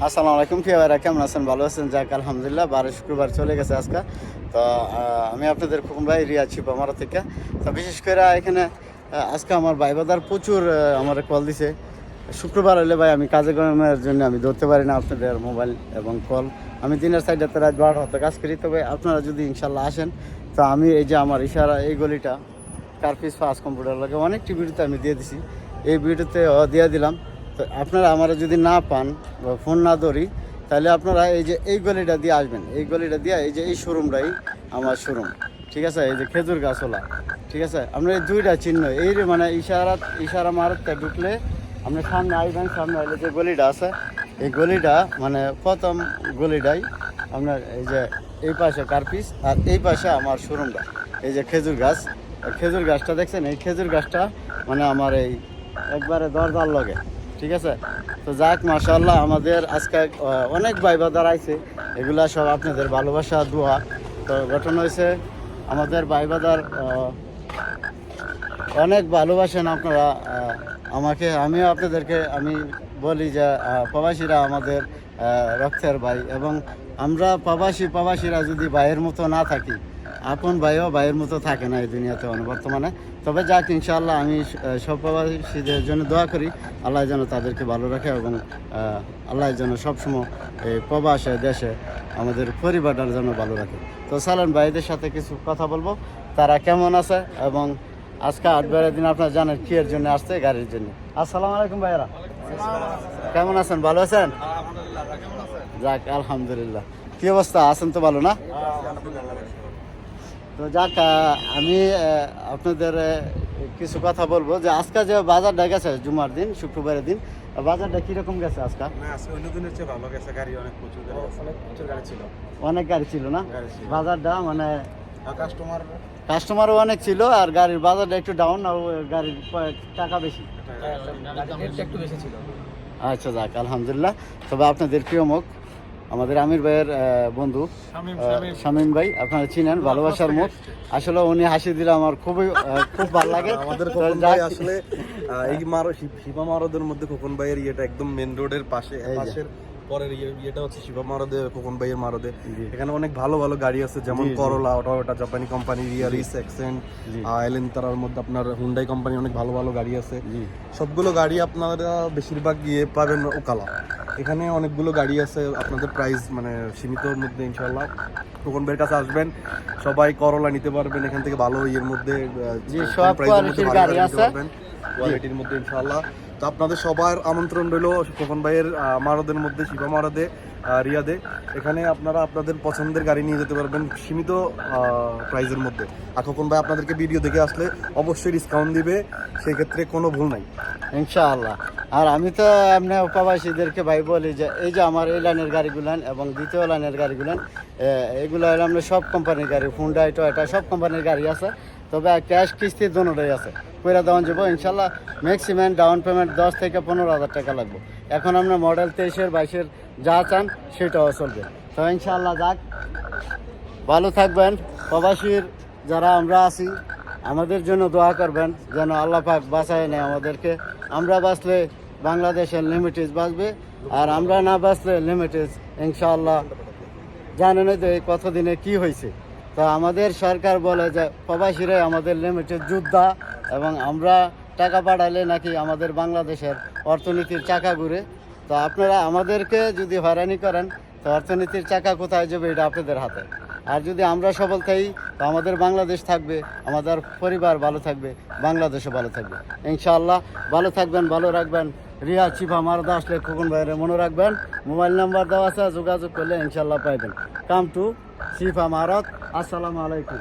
আসসালামু আলাইকুম প্রিয় ভাইরা, কেমন আছেন? ভালো আছেন? যাক আলহামদুলিল্লাহ, 12 শুক্রবার চলে গেছে আজকে। তো আমি আপনাদের খোকন ভাই, রিয়া ছিপামারা থেকে। তো বিশেষ করে এখানে আজকে আমার ভাই বাদার প্রচুর আমার কল দিছে। শুক্রবার হলে ভাই আমি কাজে কর্মের জন্য আমি ধরতে পারি না আপনাদের মোবাইল এবং কল। আমি দিনের সাইডে রাত 12টা হতে কাজ করি। তবে আপনারা যদি ইনশাল্লাহ আসেন, তো আমি এই যে আমার ইশারা এই গলিটা কার্পিস ফাস্ট কম্পিউটার লাগে অনেকটি ভিডিওতে আমি দিয়ে দিছি, এই ভিডিওতে দিয়ে দিলাম। তো আপনারা আমরা যদি না পান বা ফোন না ধরি, তাহলে আপনারা এই যে এই গলিটা দিয়ে আসবেন। এই গলিটা দিয়ে এই যে এই শোরুমটাই আমার শোরুম, ঠিক আছে? এই যে খেজুর গাছওয়ালা, ঠিক আছে? আপনার এই দুইটা চিহ্ন, এই মানে ইশারা মারতে ঢুকলে আপনি সামনে আসবেন। সামনে হলে যে গলিটা আছে, এই গলিটা মানে প্রথম গলিটাই আপনার এই যে এই পাশে কার্পিস আর এই পাশে আমার শোরুমটা। এই যে খেজুর গাছ, খেজুর গাছটা দেখছেন? এই খেজুর গাছটা মানে আমার এই একবারে দরজার লগে, ঠিক আছে? তো যাক মাশাআল্লাহ, আমাদের আজকে অনেক ভাই বাদার আইছে, এগুলা সব আপনাদের ভালোবাসা দোয়া। তো ঘটনা হয়েছে আমাদের ভাই বাদার অনেক ভালোবাসেন আপনারা আমাকে। আমিও আপনাদেরকে আমি বলি যে প্রবাসীরা আমাদের রক্তের ভাই, এবং আমরা প্রবাসীরা যদি ভাইয়ের মতো না থাকি, আপন ভাইও ভাইয়ের মতো থাকে না এই দুনিয়াতে বর্তমানে। তবে যাক ইনশাআল্লাহ, আমি সব প্রবাসীদের জন্য দোয়া করি, আল্লাহ যেন তাদেরকে ভালো রাখে, এবং আল্লাহ যেন সবসময় এই প্রবাসে দেশে আমাদের পরিবারটার জন্য ভালো রাখে। তো সালান ভাইদের সাথে কিছু কথা বলবো, তারা কেমন আছে, এবং আজকে 8 দিন আপনারা জানেন কি এর জন্য আসছে, গাড়ির জন্য। আসসালামু আলাইকুম ভাইয়ারা, কেমন আছেন? ভালো আছেন? যাক আলহামদুলিল্লাহ। কি অবস্থা আছেন? তো ভালো না? তো যাক আমি আপনাদের কিছু কথা বলবো যে আজকে যে বাজারটা গেছে জুমার দিন, শুক্রবারের দিন, বাজারটা কিরকম গেছে আজকে? অন্য দিনের চেয়ে ভালো গেছে, গাড়ি অনেক প্রচুর গাড়ি ছিল। অনেক গাড়ি ছিল না বাজারটা, মানে কাস্টমারও অনেক ছিল, আর গাড়ির বাজারটা একটু ডাউন, আর গাড়ির টাকা বেশি। একটু বেশি ছিল। আচ্ছা যাক আলহামদুলিল্লাহ। তবে আপনাদের প্রিয় মুখ আমাদের আমির ভাইয়ের বন্ধু শামীম ভাই, আপনারা চিনেন, ভালোবাসার মুখ। আসলে উনি হাসি দিলে আমার খুব ভালো লাগে। আমাদের আসলে এই শিবা মারদের মধ্যে খোকন ভাইয়ের ইয়েটা একদম মেন রোডের পাশের পরের ইয়েটা হচ্ছে শিবা মারদে, খোকন ভাইয়ের মারদে। এখানে অনেক ভালো ভালো গাড়ি আছে, যেমন করলা, ওটা জাপানি কোম্পানি, রিয়ারিস, অ্যাকসেন্ট, এলেন্তারার মধ্যে আপনার হুন্ডাই কোম্পানি, অনেক ভালো ভালো গাড়ি আছে। সবগুলো গাড়ি আপনারা বেশিরভাগ গিয়ে পাবেন ওকালা। এখানে অনেকগুলো গাড়ি আছে, আপনাদের প্রাইস মানে সীমিতর মধ্যে। ইনশাল্লাহ খোকন ভাইয়ের কাছে আসবেন, সবাই করলা নিতে পারবেন এখান থেকে, ভালো ইয়ের মধ্যে, সব কোয়ালিটির গাড়ি আছে, কোয়ালিটির মধ্যে ইনশাল্লাহ। তো আপনাদের সবার আমন্ত্রণ রইল খোকন ভাইয়ের মারদের মধ্যে, শিবা মারদে, রিয়াদে। এখানে আপনারা আপনাদের পছন্দের গাড়ি নিয়ে যেতে পারবেন সীমিত প্রাইজের মধ্যে। আর খোকন ভাই আপনাদেরকে ভিডিও দেখে আসলে অবশ্যই ডিসকাউন্ট দিবে, সেক্ষেত্রে কোনো ভুল নাই ইনশাআল্লাহ। আর আমি তো এমনি প্রবাসীদেরকে ভাই বলি যে এই যে আমার এই লাইনের গাড়িগুলান এবং দ্বিতীয় লাইনের গাড়িগুলান, এগুলো আমরা সব কোম্পানির গাড়ি, হুন্ডা, টয়োটা সব কোম্পানির গাড়ি আছে। তবে ক্যাশ কিস্তির দোনোটাই আছে, কইরা দেওয়া যাবো ইনশাল্লাহ। ম্যাক্সিমাম ডাউন পেমেন্ট 10 থেকে 15,000 টাকা লাগবে। এখন আমরা মডেল 23-এর 22-এর যা চান সেটাও চলবে। তো ইনশাল্লাহ যাক, ভালো থাকবেন। প্রবাসীর যারা আমরা আছি, আমাদের জন্য দোয়া করবেন যেন আল্লাহ পাক বাঁচায় নেয় আমাদেরকে। আমরা বাঁচলে বাংলাদেশের লিমিটেজ বাঁচবে, আর আমরা না বাঁচলে লিমিটেজ ইনশাআল্লাহ জানেনই তো এই কতদিনে কি হয়েছে। তো আমাদের সরকার বলে যে প্রবাসীরাই আমাদের লিমিটেড যোদ্ধা, এবং আমরা টাকা পাঠালে নাকি আমাদের বাংলাদেশের অর্থনীতির চাকা ঘুরে। তো আপনারা আমাদেরকে যদি হয়রানি করেন, তো অর্থনীতির চাকা কোথায় যাবে এটা আপনাদের হাতে। আর যদি আমরা সফল থাকি, তো আমাদের বাংলাদেশ থাকবে, আমাদের পরিবার ভালো থাকবে, বাংলাদেশও ভালো থাকবে ইনশাআল্লাহ। ভালো থাকবেন, ভালো রাখবেন। রিয়া চিফা মারদা আসলে খোকন ভাইয়ের মনে রাখবেন, মোবাইল নাম্বার দেওয়া আছে, যোগাযোগ করলে ইনশাআল্লাহ পাইবেন। কাম টু চিফা মারদ। আসসালামু আলাইকুম।